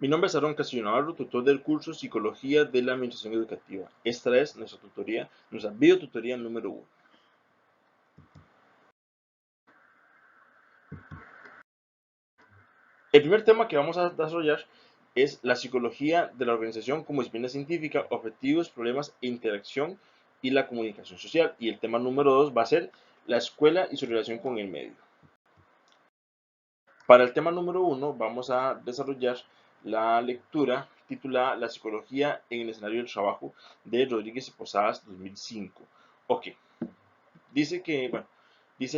Mi nombre es Aaron Castillo Navarro, tutor del curso Psicología de la Administración Educativa. Esta es nuestra videotutoría número 1. El primer tema que vamos a desarrollar es la psicología de la organización como disciplina científica, objetivos, problemas, interacción y la comunicación social. Y el tema número 2 va a ser la escuela y su relación con el medio. Para el tema número 1 vamos a desarrollar la lectura titulada La psicología en el escenario del trabajo de Rodríguez y Posadas 2005. Ok, dice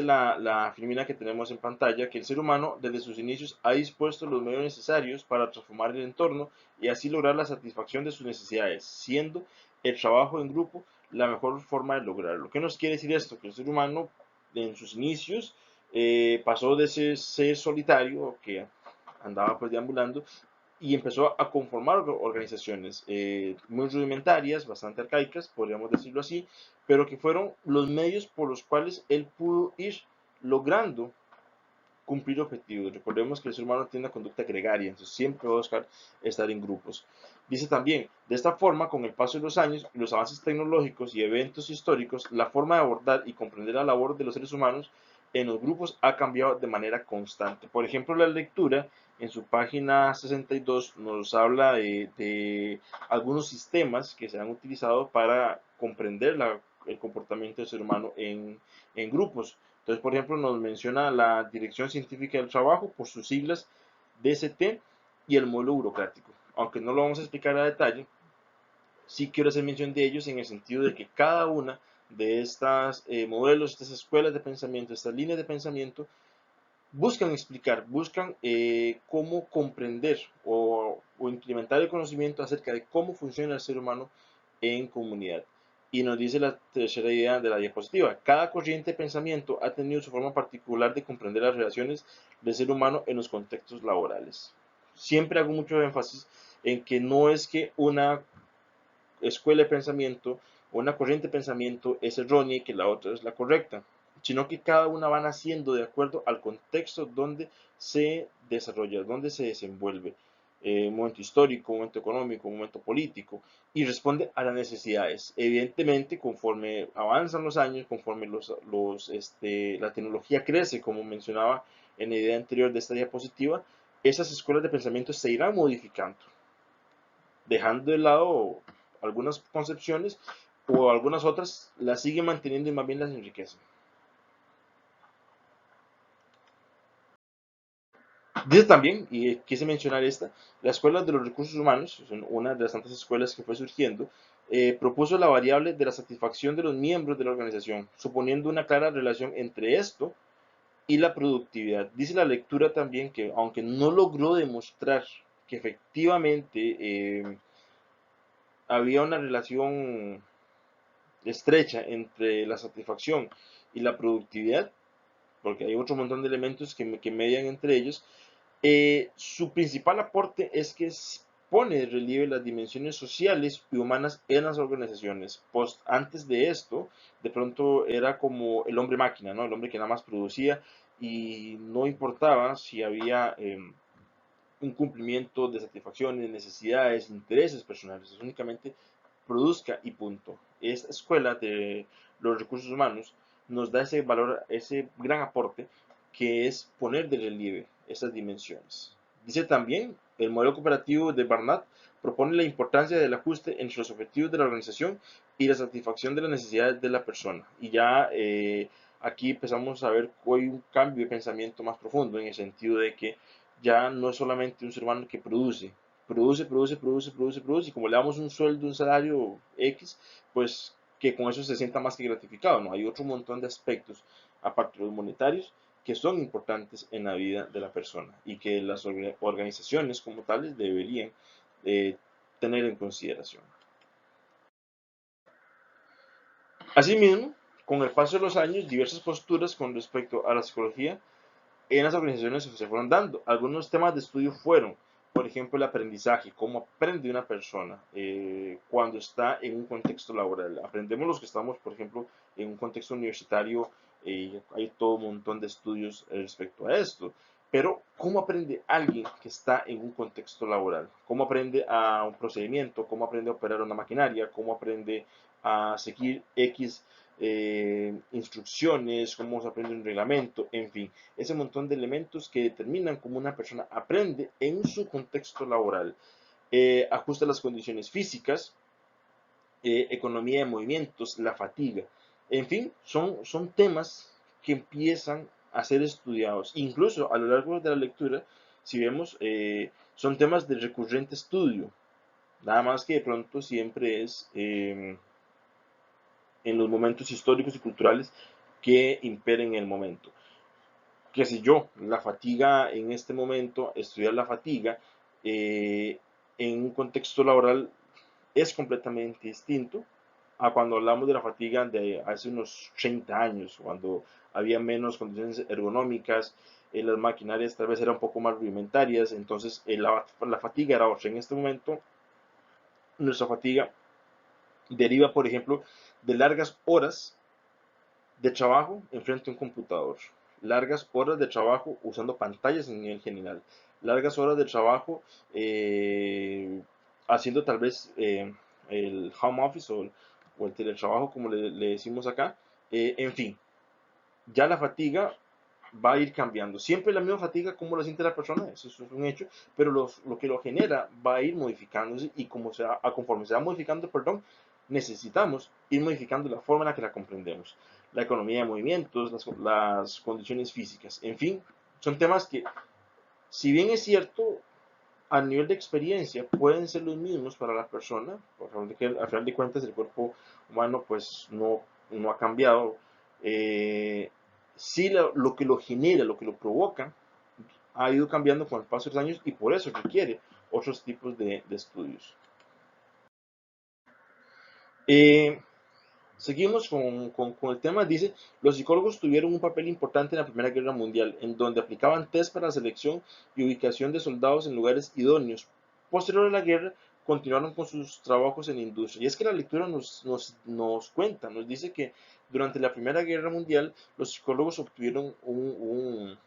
la filmina que tenemos en pantalla que el ser humano desde sus inicios ha dispuesto los medios necesarios para transformar el entorno y así lograr la satisfacción de sus necesidades, siendo el trabajo en grupo la mejor forma de lograrlo. ¿Qué nos quiere decir esto? Que el ser humano en sus inicios pasó de ser solitario, que andaba pues deambulando, y empezó a conformar organizaciones muy rudimentarias, bastante arcaicas, podríamos decirlo así, pero que fueron los medios por los cuales él pudo ir logrando cumplir objetivos. Recordemos que el ser humano tiene una conducta gregaria, entonces siempre va a buscar estar en grupos. Dice también, de esta forma, con el paso de los años y los avances tecnológicos y eventos históricos, la forma de abordar y comprender la labor de los seres humanos en los grupos ha cambiado de manera constante. Por ejemplo, la lectura en su página 62 nos habla de algunos sistemas que se han utilizado para comprender el comportamiento del ser humano en grupos. Entonces, por ejemplo, nos menciona la Dirección Científica del Trabajo, por sus siglas DCT, y el módulo burocrático. Aunque no lo vamos a explicar a detalle, sí quiero hacer mención de ellos en el sentido de que cada una de estas modelos, estas escuelas de pensamiento, estas líneas de pensamiento, buscan explicar, buscan cómo comprender o implementar el conocimiento acerca de cómo funciona el ser humano en comunidad. Y nos dice la tercera idea de la diapositiva. Cada corriente de pensamiento ha tenido su forma particular de comprender las relaciones del ser humano en los contextos laborales. Siempre hago mucho énfasis en que no es que una escuela de pensamiento o una corriente de pensamiento es errónea y que la otra es la correcta, sino que cada una va naciendo de acuerdo al contexto donde se desarrolla, donde se desenvuelve. Un momento histórico, un momento económico, un momento político, y responde a las necesidades. Evidentemente, conforme avanzan los años, conforme la tecnología crece, como mencionaba en la idea anterior de esta diapositiva, esas escuelas de pensamiento se irán modificando, dejando de lado algunas concepciones o algunas otras las siguen manteniendo y más bien las enriquecen. Dice también, y quise mencionar esta, la Escuela de los Recursos Humanos, son una de las tantas escuelas que fue surgiendo, propuso la variable de la satisfacción de los miembros de la organización, suponiendo una clara relación entre esto y la productividad. Dice la lectura también que, aunque no logró demostrar que efectivamente había una relación estrecha entre la satisfacción y la productividad, porque hay otro montón de elementos que median entre ellos, su principal aporte es que pone de relieve las dimensiones sociales y humanas en las organizaciones. Antes de esto, de pronto era como el hombre máquina, ¿no? El hombre que nada más producía y no importaba si había un cumplimiento de satisfacciones, necesidades, intereses personales, es únicamente produzca y punto. Esta escuela de los recursos humanos nos da ese valor, ese gran aporte que es poner de relieve esas dimensiones. Dice también, el modelo cooperativo de Barnett propone la importancia del ajuste entre los objetivos de la organización y la satisfacción de las necesidades de la persona. Y ya aquí empezamos a ver que hay un cambio de pensamiento más profundo en el sentido de que ya no es solamente un ser humano que produce, y como le damos un sueldo, un salario X, pues que con eso se sienta más que gratificado, ¿no? Hay otro montón de aspectos, aparte de los monetarios, que son importantes en la vida de la persona y que las organizaciones como tales deberían eh, tener en consideración. Asimismo, con el paso de los años, diversas posturas con respecto a la psicología en las organizaciones se fueron dando. Algunos temas de estudio fueron, por ejemplo, el aprendizaje, cómo aprende una persona cuando está en un contexto laboral. Aprendemos los que estamos, por ejemplo, en un contexto universitario, hay todo un montón de estudios respecto a esto. Pero, ¿cómo aprende alguien que está en un contexto laboral? ¿Cómo aprende a un procedimiento? ¿Cómo aprende a operar una maquinaria? ¿Cómo aprende a seguir X instrucciones? ¿Cómo se aprende un reglamento? En fin, ese montón de elementos que determinan cómo una persona aprende en su contexto laboral. Ajusta las condiciones físicas, economía de movimientos, la fatiga. En fin, son temas que empiezan a ser estudiados. Incluso a lo largo de la lectura, si vemos, son temas de recurrente estudio. Nada más que de pronto siempre es en los momentos históricos y culturales que imperen el momento. Qué sé yo, la fatiga en este momento, estudiar la fatiga en un contexto laboral es completamente distinto a cuando hablamos de la fatiga de hace unos 30 años, cuando había menos condiciones ergonómicas, las maquinarias tal vez eran un poco más rudimentarias, entonces la fatiga era otra. En este momento, nuestra fatiga deriva, por ejemplo, de largas horas de trabajo enfrente a un computador, largas horas de trabajo usando pantallas en nivel general, largas horas de trabajo haciendo tal vez el home office o el teletrabajo como le decimos acá. En fin, ya la fatiga va a ir cambiando. Siempre la misma fatiga como la siente la persona, eso es un hecho, pero lo que lo genera va a ir modificándose y como conforme se va modificando, perdón, necesitamos ir modificando la forma en la que la comprendemos. La economía de movimientos, las condiciones físicas, en fin, son temas que, si bien es cierto, a nivel de experiencia pueden ser los mismos para la persona, porque al final de cuentas el cuerpo humano pues no ha cambiado. Eh, sí, lo que lo genera, lo que lo provoca, ha ido cambiando con el paso de los años y por eso requiere otros tipos de estudios. Eh, Seguimos con el tema. Dice, los psicólogos tuvieron un papel importante en la Primera Guerra Mundial, en donde aplicaban test para la selección y ubicación de soldados en lugares idóneos. Posterior a la guerra, continuaron con sus trabajos en la industria. Y es que la lectura nos cuenta, nos dice que durante la Primera Guerra Mundial, los psicólogos obtuvieron un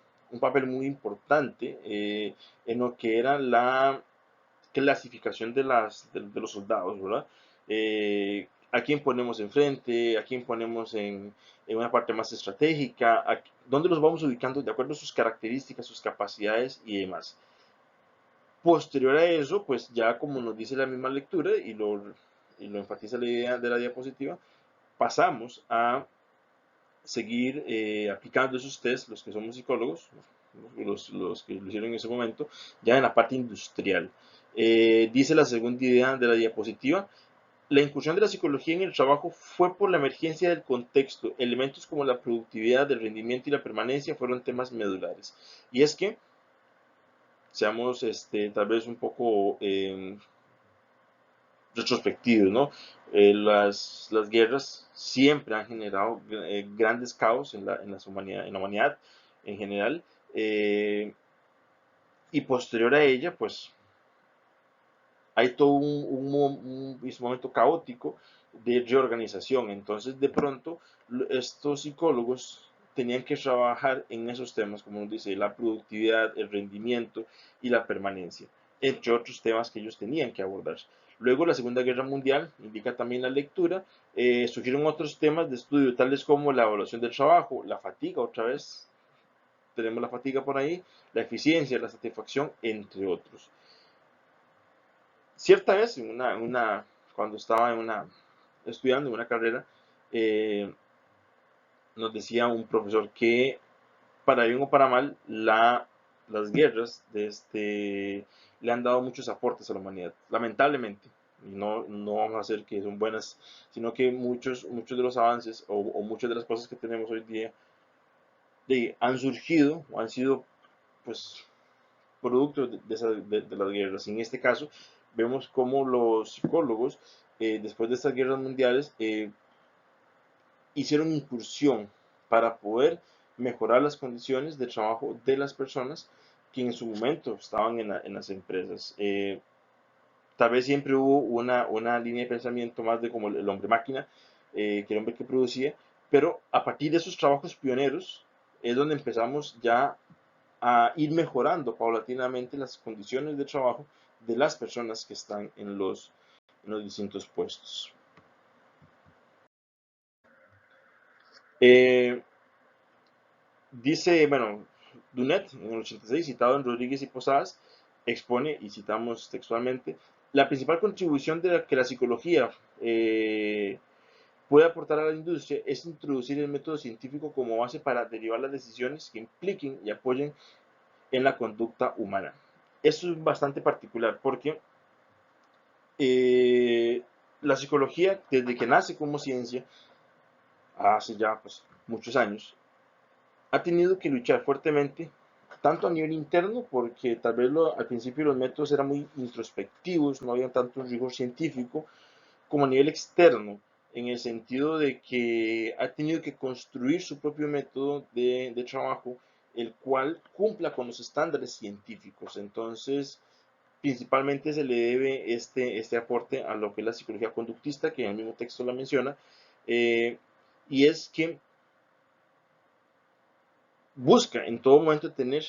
papel muy importante en lo que era la clasificación de los soldados, ¿verdad? A quién ponemos enfrente, a quién ponemos en una parte más estratégica, dónde los vamos ubicando de acuerdo a sus características, sus capacidades y demás. Posterior a eso, pues ya como nos dice la misma lectura y lo enfatiza la idea de la diapositiva, pasamos a seguir aplicando esos test, los que somos psicólogos, los que lo hicieron en ese momento, ya en la parte industrial. Dice la segunda idea de la diapositiva, la incursión de la psicología en el trabajo fue por la emergencia del contexto. Elementos como la productividad, el rendimiento y la permanencia fueron temas medulares. Y es que, seamos tal vez un poco retrospectivos, ¿no? Las guerras siempre han generado grandes caos en la humanidad en general. eh, y posterior a ella, pues hay todo un momento caótico de reorganización. Entonces, de pronto, estos psicólogos tenían que trabajar en esos temas, como nos dice, la productividad, el rendimiento y la permanencia, entre otros temas que ellos tenían que abordar. Luego, la Segunda Guerra Mundial, indica también la lectura, surgieron otros temas de estudio, tales como la evaluación del trabajo, la fatiga, otra vez tenemos la fatiga por ahí, la eficiencia, la satisfacción, entre otros. Cierta vez, cuando estaba estudiando en una carrera, eh, nos decía un profesor que para bien o para mal, las guerras le han dado muchos aportes a la humanidad, lamentablemente. Y no vamos a hacer que son buenas, sino que muchos de los avances o muchas de las cosas que tenemos hoy día han surgido o han sido pues productos de las guerras. Y en este caso, vemos cómo los psicólogos, después de estas guerras mundiales, hicieron incursión para poder mejorar las condiciones de trabajo de las personas que en su momento estaban en las empresas. Tal vez siempre hubo una línea de pensamiento más de como el hombre máquina, que el hombre que producía, pero a partir de esos trabajos pioneros es donde empezamos ya a ir mejorando paulatinamente las condiciones de trabajo de las personas que están en los distintos puestos. Dice, bueno, Dunet, en el 86, citado en Rodríguez y Posadas, expone, y citamos textualmente, la principal contribución de la que la psicología puede aportar a la industria es introducir el método científico como base para derivar las decisiones que impliquen y apoyen en la conducta humana. Esto es bastante particular porque la psicología, desde que nace como ciencia, hace ya pues, muchos años, ha tenido que luchar fuertemente, tanto a nivel interno, porque tal vez al principio los métodos eran muy introspectivos, no había tanto rigor científico, como a nivel externo, en el sentido de que ha tenido que construir su propio método de trabajo, el cual cumpla con los estándares científicos. Entonces, principalmente se le debe este aporte a lo que es la psicología conductista, que en el mismo texto la menciona, y es que busca en todo momento tener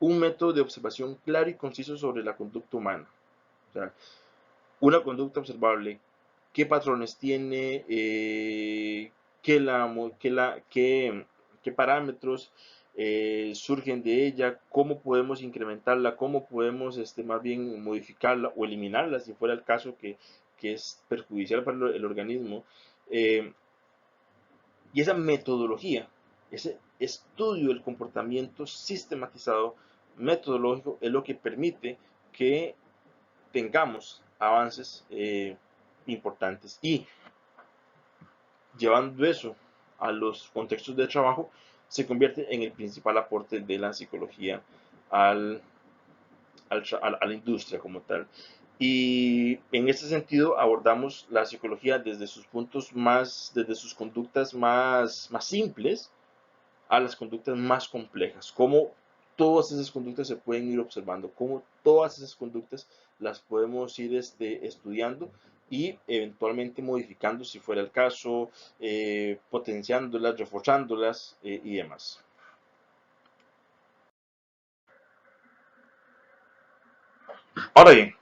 un método de observación claro y conciso sobre la conducta humana. O sea, una conducta observable, qué patrones tiene, qué parámetros surgen de ella, cómo podemos incrementarla, cómo podemos más bien modificarla o eliminarla si fuera el caso que es perjudicial para el organismo. Eh, y esa metodología, ese estudio del comportamiento sistematizado, metodológico, es lo que permite que tengamos avances importantes. Y llevando eso a los contextos de trabajo, se convierte en el principal aporte de la psicología al, a la industria como tal. Y en este sentido abordamos la psicología desde sus puntos más, desde sus conductas más simples a las conductas más complejas, cómo todas esas conductas se pueden ir observando, cómo todas esas conductas las podemos ir estudiando y eventualmente modificando si fuera el caso, potenciándolas, reforzándolas y demás. Ahora bien,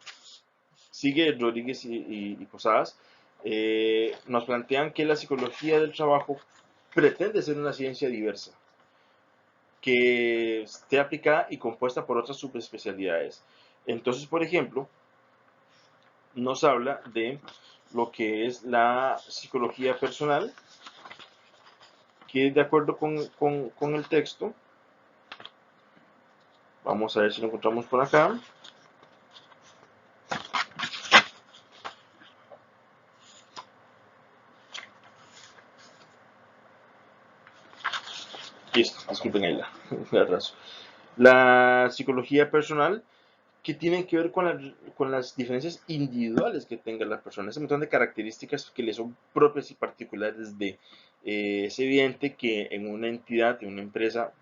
sigue Rodríguez y Posadas, nos plantean que la psicología del trabajo pretende ser una ciencia diversa, que esté aplicada y compuesta por otras subespecialidades. Entonces, por ejemplo, nos habla de lo que es la psicología personal, que de acuerdo con el texto, vamos a ver si lo encontramos por acá. Listo, disculpen ahí la atraso. La psicología personal que tienen que ver con las diferencias individuales que tenga la persona, ese montón de características que le son propias y particulares de. Es evidente que en una entidad, en una empresa,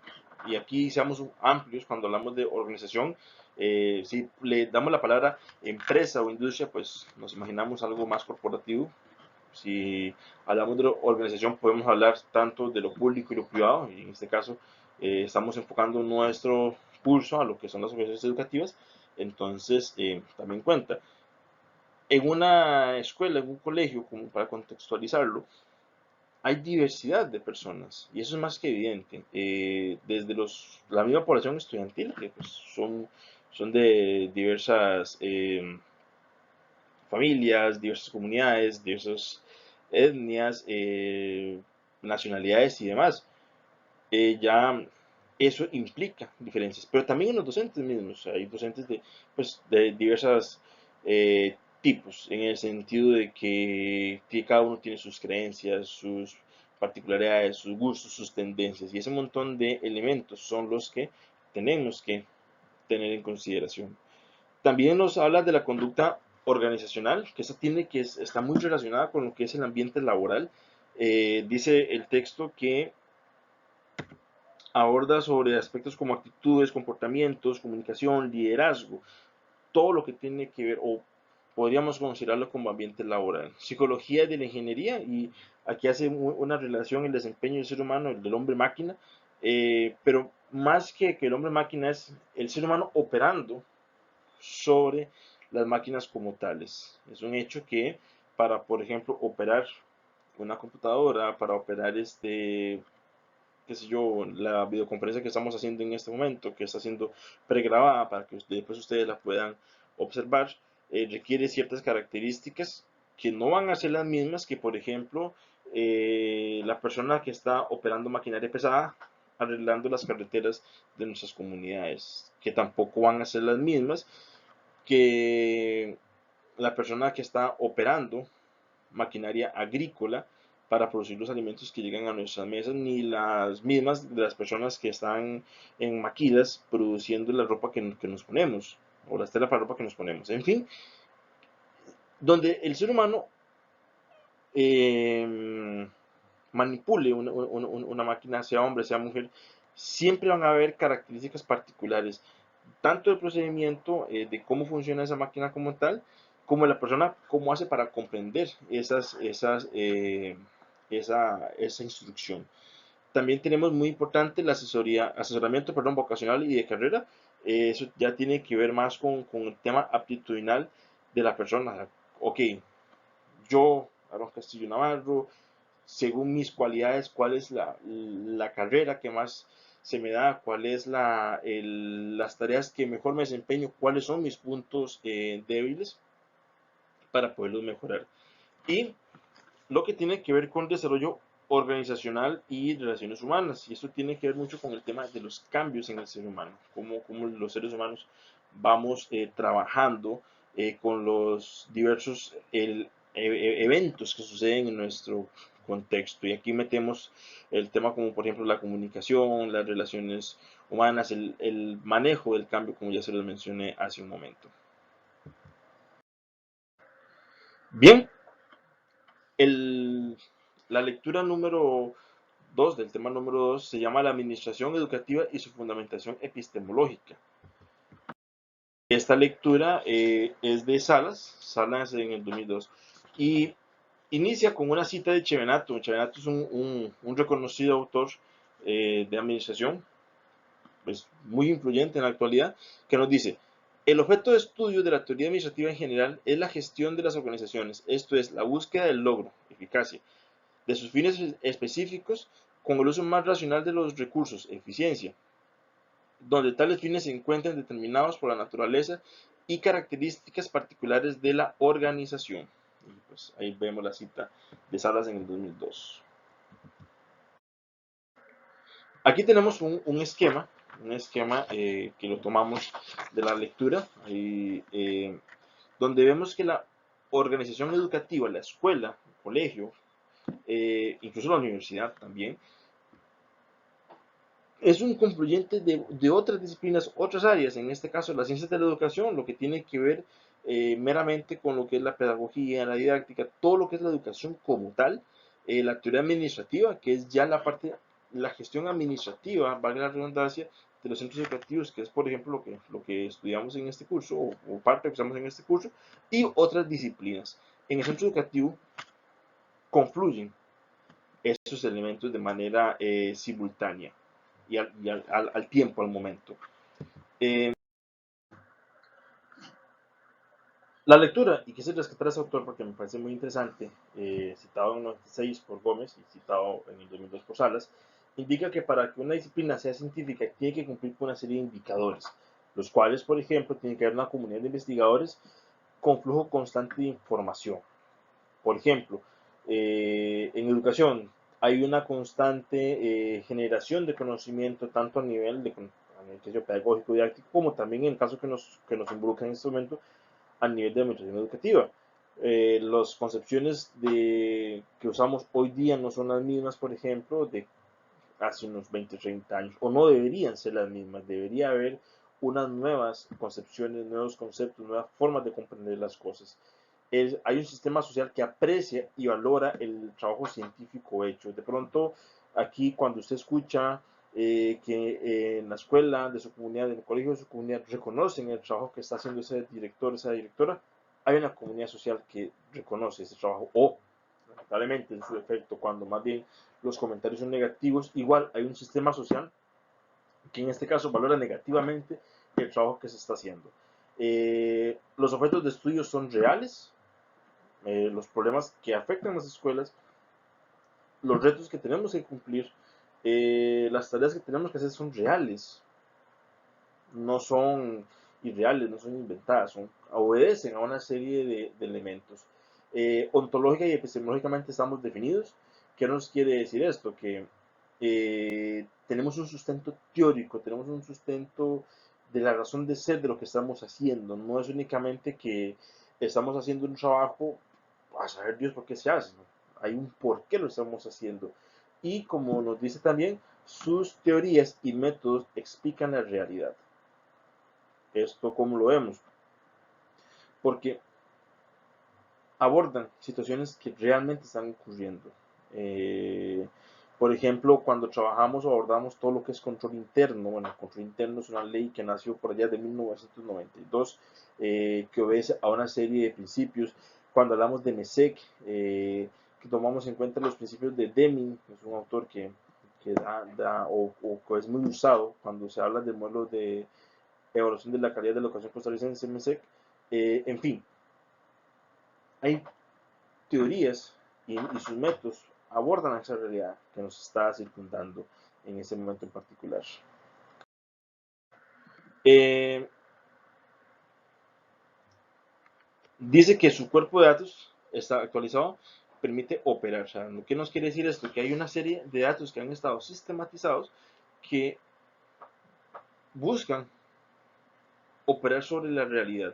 y aquí seamos amplios cuando hablamos de organización, si le damos la palabra empresa o industria, pues nos imaginamos algo más corporativo. Si hablamos de la organización, podemos hablar tanto de lo público y lo privado, y en este caso estamos enfocando nuestro pulso a lo que son las organizaciones educativas. Entonces, también cuenta. En una escuela, en un colegio, como para contextualizarlo, hay diversidad de personas y eso es más que evidente. Desde la misma población estudiantil, que pues, son de diversas familias, diversas comunidades, diversas etnias, nacionalidades y demás. Ya eso implica diferencias, pero también en los docentes mismos, hay docentes de diversas tipos, en el sentido de que cada uno tiene sus creencias, sus particularidades, sus gustos, sus tendencias, y ese montón de elementos son los que tenemos que tener en consideración. También nos habla de la conducta organizacional, que esa está muy relacionada con lo que es el ambiente laboral. Dice el texto que aborda sobre aspectos como actitudes, comportamientos, comunicación, liderazgo, todo lo que tiene que ver, o podríamos considerarlo como ambiente laboral. Psicología de la ingeniería, y aquí hace una relación el desempeño del ser humano, el del hombre máquina, pero más que el hombre máquina es el ser humano operando sobre las máquinas como tales. Es un hecho que para, por ejemplo, operar una computadora, para operar qué sé yo, la videoconferencia que estamos haciendo en este momento, que está siendo pregrabada para que después ustedes la puedan observar, requiere ciertas características que no van a ser las mismas que, por ejemplo, la persona que está operando maquinaria pesada, arreglando las carreteras de nuestras comunidades, que tampoco van a ser las mismas que la persona que está operando maquinaria agrícola para producir los alimentos que llegan a nuestras mesas, ni las mismas de las personas que están en maquilas produciendo la ropa que nos ponemos, o la tela para ropa que nos ponemos. En fin, donde el ser humano eh, manipule una máquina, sea hombre, sea mujer, siempre van a haber características particulares, tanto del procedimiento, de cómo funciona esa máquina como tal, como la persona cómo hace para comprender esa instrucción. También tenemos muy importante el asesoramiento, perdón, vocacional y de carrera. Eso ya tiene que ver más con el tema aptitudinal de la persona. Ok, yo, Aaron Castillo Navarro, según mis cualidades, cuál es la carrera que más se me da, cuáles las tareas que mejor me desempeño, cuáles son mis puntos débiles para poderlos mejorar. Y lo que tiene que ver con desarrollo organizacional y relaciones humanas. Y esto tiene que ver mucho con el tema de los cambios en el ser humano, cómo los seres humanos vamos trabajando con los diversos eventos que suceden en nuestro contexto. Y aquí metemos el tema como por ejemplo la comunicación, las relaciones humanas, el manejo del cambio, como ya se los mencioné hace un momento. Bien, el, la lectura número 2 del tema número 2 se llama la administración educativa y su fundamentación epistemológica. Esta lectura es de Salas en el 2002, y inicia con una cita de Chevenato. Chevenato es un reconocido autor de administración, pues, muy influyente en la actualidad, que nos dice: el objeto de estudio de la teoría administrativa en general es la gestión de las organizaciones, esto es, la búsqueda del logro, eficacia, de sus fines específicos con el uso más racional de los recursos, eficiencia, donde tales fines se encuentran determinados por la naturaleza y características particulares de la organización. Y pues ahí vemos la cita de Salas en el 2002. Aquí tenemos un esquema que lo tomamos de la lectura, donde vemos que la organización educativa, la escuela, el colegio, incluso la universidad también, es un confluyente de otras disciplinas, otras áreas, en este caso las ciencias de la educación, lo que tiene que ver meramente con lo que es la pedagogía, la didáctica, todo lo que es la educación como tal, la teoría administrativa, que es ya la parte, la gestión administrativa, valga la redundancia, de los centros educativos, que es por ejemplo lo que estudiamos en este curso, o parte de lo que estamos en este curso, y otras disciplinas. En el centro educativo confluyen esos elementos de manera simultánea y al tiempo, al momento. Eh, la lectura, y quise rescatar a ese autor porque me parece muy interesante, citado en el 96 por Gómez y citado en el 2002 por Salas, indica que para que una disciplina sea científica tiene que cumplir con una serie de indicadores, los cuales, por ejemplo, tiene que haber una comunidad de investigadores con flujo constante de información. Por ejemplo, en educación hay una constante generación de conocimiento, tanto a nivel pedagógico y didáctico, como también en el caso que nos involucra en este momento, a nivel de administración educativa. Las concepciones que usamos hoy día no son las mismas, por ejemplo, de hace unos 20, 30 años, o no deberían ser las mismas. Debería haber unas nuevas concepciones, nuevos conceptos, nuevas formas de comprender las cosas. Hay un sistema social que aprecia y valora el trabajo científico hecho. De pronto, aquí cuando usted escucha que en la escuela de su comunidad, en el colegio de su comunidad, reconocen el trabajo que está haciendo ese director, esa directora, hay una comunidad social que reconoce ese trabajo, o lamentablemente en su efecto, cuando más bien los comentarios son negativos, igual hay un sistema social que en este caso valora negativamente el trabajo que se está haciendo. Los objetos de estudio son reales, los problemas que afectan a las escuelas, los retos que tenemos que cumplir, las tareas que tenemos que hacer son reales, no son irreales, no son inventadas, obedecen a una serie de elementos. Ontológica y epistemológicamente estamos definidos. ¿Qué nos quiere decir esto? Que tenemos un sustento teórico, tenemos un sustento de la razón de ser de lo que estamos haciendo. No es únicamente que estamos haciendo un trabajo a saber Dios por qué se hace, ¿no? Hay un por qué lo estamos haciendo. Y como nos dice también, sus teorías y métodos explican la realidad. ¿Esto cómo lo vemos? Porque abordan situaciones que realmente están ocurriendo. Eh, por ejemplo, cuando trabajamos o abordamos todo lo que es control interno, bueno, el control interno es una ley que nació por allá de 1992, que obedece a una serie de principios. Cuando hablamos de MESEC, que tomamos en cuenta los principios de Deming, que es un autor que o es muy usado cuando se habla del modelo de evaluación de la calidad de la educación costarricense, MESEC, en fin, hay teorías y sus métodos abordan esa realidad que nos está circundando en ese momento en particular. Eh, Dice que su cuerpo de datos está actualizado, permite operar. O sea, ¿qué nos quiere decir esto? Que hay una serie de datos que han estado sistematizados que buscan operar sobre la realidad.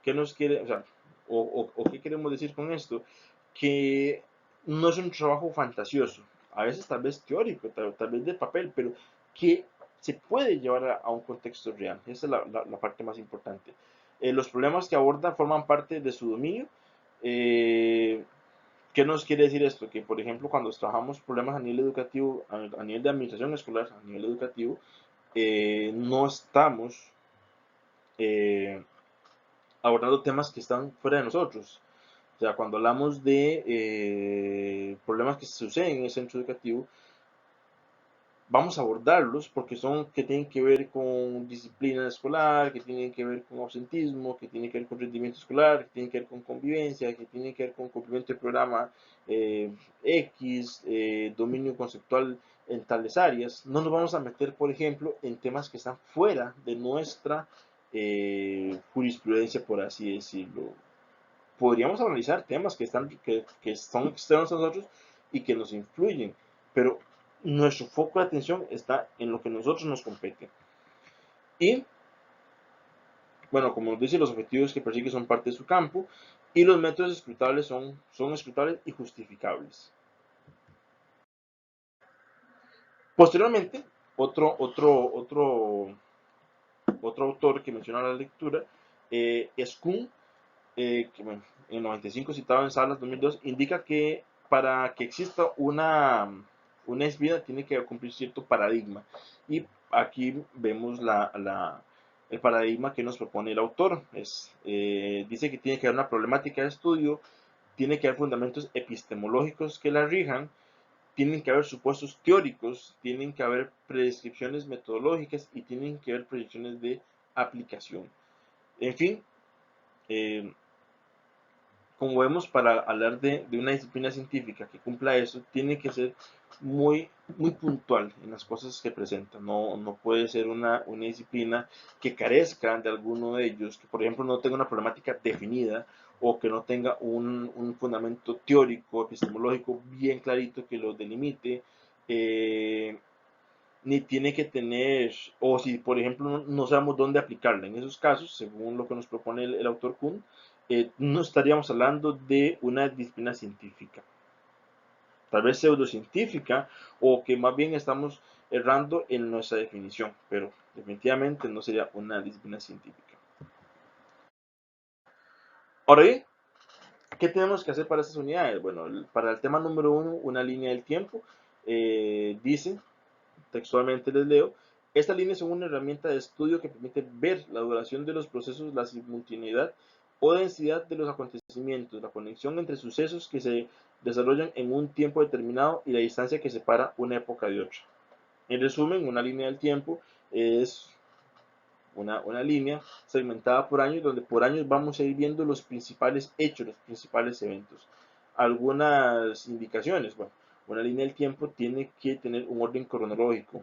¿Qué nos quiere, o sea, o qué queremos decir con esto? Que no es un trabajo fantasioso, a veces tal vez teórico, tal vez de papel, pero que se puede llevar a un contexto real. Esa es la parte más importante. Los problemas que aborda forman parte de su dominio. Eh, ¿Qué nos quiere decir esto? Que, por ejemplo, cuando trabajamos problemas a nivel educativo, a nivel de administración escolar, a nivel educativo, no estamos abordando temas que están fuera de nosotros. O sea, cuando hablamos de problemas que suceden en el centro educativo, vamos a abordarlos porque son que tienen que ver con disciplina escolar, que tienen que ver con ausentismo, que tienen que ver con rendimiento escolar, que tienen que ver con convivencia, que tienen que ver con cumplimiento del programa X, dominio conceptual en tales áreas. No nos vamos a meter, por ejemplo, en temas que están fuera de nuestra jurisprudencia, por así decirlo. Podríamos analizar temas que son externos a nosotros y que nos influyen, pero nuestro foco de atención está en lo que a nosotros nos compete. Y, bueno, como nos dice, los objetivos que persigue son parte de su campo y los métodos escrutables son escrutables y justificables. Posteriormente, otro autor que menciona la lectura es Kuhn, que bueno, en 95 citado en Salas 2002, indica que para que exista una disciplina tiene que cumplir cierto paradigma. Y aquí vemos el paradigma que nos propone el autor. Dice que tiene que haber una problemática de estudio, tiene que haber fundamentos epistemológicos que la rijan, tienen que haber supuestos teóricos, tienen que haber prescripciones metodológicas y tienen que haber proyecciones de aplicación. En fin, eh, como vemos, para hablar de una disciplina científica que cumpla eso, tiene que ser muy puntual en las cosas que presenta. No puede ser una disciplina que carezca de alguno de ellos, que por ejemplo no tenga una problemática definida o que no tenga un fundamento teórico, epistemológico bien clarito que lo delimite. Ni tiene que tener, o si por ejemplo no sabemos dónde aplicarla. En esos casos, según lo que nos propone el autor Kuhn, no estaríamos hablando de una disciplina científica, tal vez pseudocientífica, o que más bien estamos errando en nuestra definición, pero definitivamente no sería una disciplina científica. Ahora bien, ¿qué tenemos que hacer para estas unidades? Bueno, para el tema número 1, una línea del tiempo, dice, textualmente les leo, esta línea es una herramienta de estudio que permite ver la duración de los procesos, la simultaneidad o densidad de los acontecimientos, la conexión entre sucesos que se desarrollan en un tiempo determinado y la distancia que separa una época de otra. En resumen, una línea del tiempo es una línea segmentada por años, donde por años vamos a ir viendo los principales hechos, los principales eventos. Algunas indicaciones, bueno, una línea del tiempo tiene que tener un orden cronológico.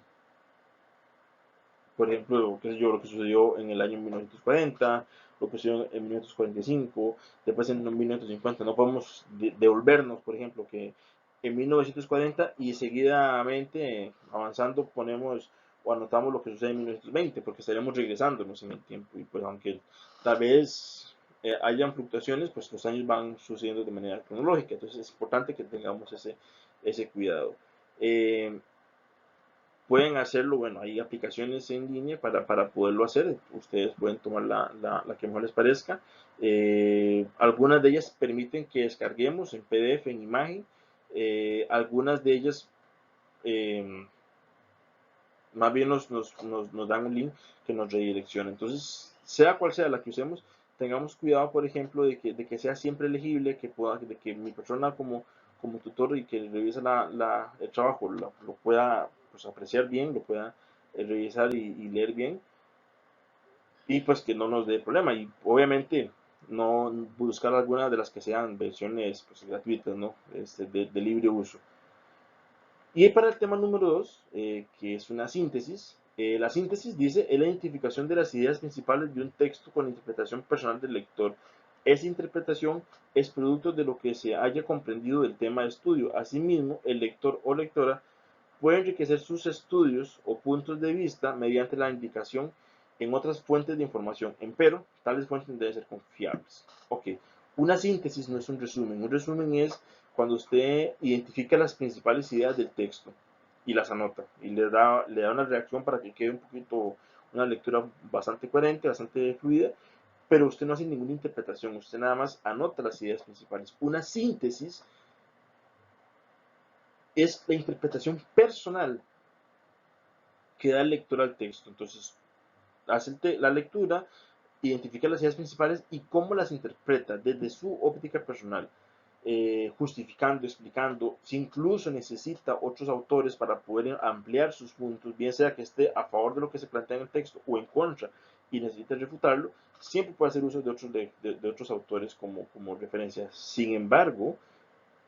Por ejemplo, qué sé yo, lo que sucedió en el año 1940, lo que sucedió en 1945, después en 1950. No podemos devolvernos, por ejemplo, que en 1940 y seguidamente avanzando ponemos o anotamos lo que sucede en 1920, porque estaríamos regresándonos en el tiempo. Y pues aunque tal vez hayan fluctuaciones, pues los años van sucediendo de manera cronológica. Entonces es importante que tengamos ese cuidado. Pueden hacerlo, bueno, hay aplicaciones en línea para poderlo hacer, ustedes pueden tomar la que mejor les parezca. Algunas de ellas permiten que descarguemos en PDF, en imagen, algunas de ellas más bien nos dan un link que nos redirecciona. Entonces, sea cual sea la que usemos, tengamos cuidado, por ejemplo, de que sea siempre legible, de que mi persona como tutor y que revisa el trabajo lo pueda pues, apreciar bien, lo pueda revisar y leer bien, y pues que no nos dé problema. Y obviamente no buscar algunas de las que sean versiones pues, gratuitas, ¿no? De libre uso. Y para el tema número 2, que es una síntesis, la síntesis dice es la identificación de las ideas principales de un texto con interpretación personal del lector. Esa interpretación es producto de lo que se haya comprendido del tema de estudio. Asimismo, el lector o lectora puede enriquecer sus estudios o puntos de vista mediante la indicación en otras fuentes de información, empero tales fuentes deben ser confiables. Ok, una síntesis no es un resumen es cuando usted identifica las principales ideas del texto y las anota y le da una reacción para que quede un poquito, una lectura bastante coherente, bastante fluida, pero usted no hace ninguna interpretación, usted nada más anota las ideas principales. Una síntesis es la interpretación personal que da el lector al texto. Entonces, hace la lectura, identifica las ideas principales y cómo las interpreta desde su óptica personal, justificando, explicando, si incluso necesita otros autores para poder ampliar sus puntos, bien sea que esté a favor de lo que se plantea en el texto o en contra y necesita refutarlo, siempre puede hacer uso de otros autores como referencia. Sin embargo,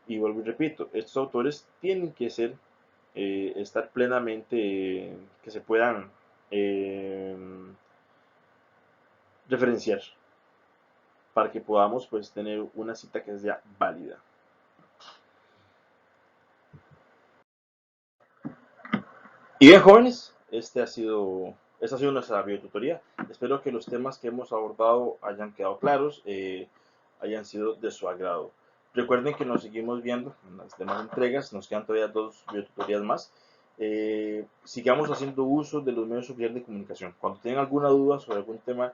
y vuelvo y repito, estos autores tienen que estar plenamente, que se puedan eh, referenciar para que podamos pues tener una cita que sea válida. Y bien, jóvenes, esta ha sido nuestra videotutoría. Espero que los temas que hemos abordado hayan quedado claros, hayan sido de su agrado. Recuerden que nos seguimos viendo en las demás entregas, nos quedan todavía 2 videotutorías más. Sigamos haciendo uso de los medios oficiales de comunicación. Cuando tengan alguna duda sobre algún tema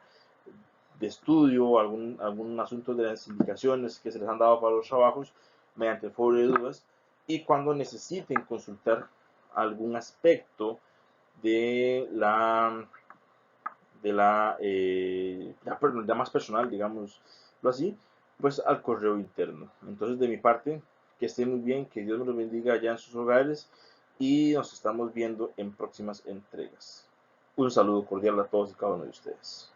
de estudio, algún asunto de las indicaciones que se les han dado para los trabajos, mediante el foro de dudas, y cuando necesiten consultar algún aspecto de la más personal, digámoslo así, pues al correo interno. Entonces, de mi parte, que estén muy bien, que Dios me los bendiga allá en sus hogares y nos estamos viendo en próximas entregas. Un saludo cordial a todos y cada uno de ustedes.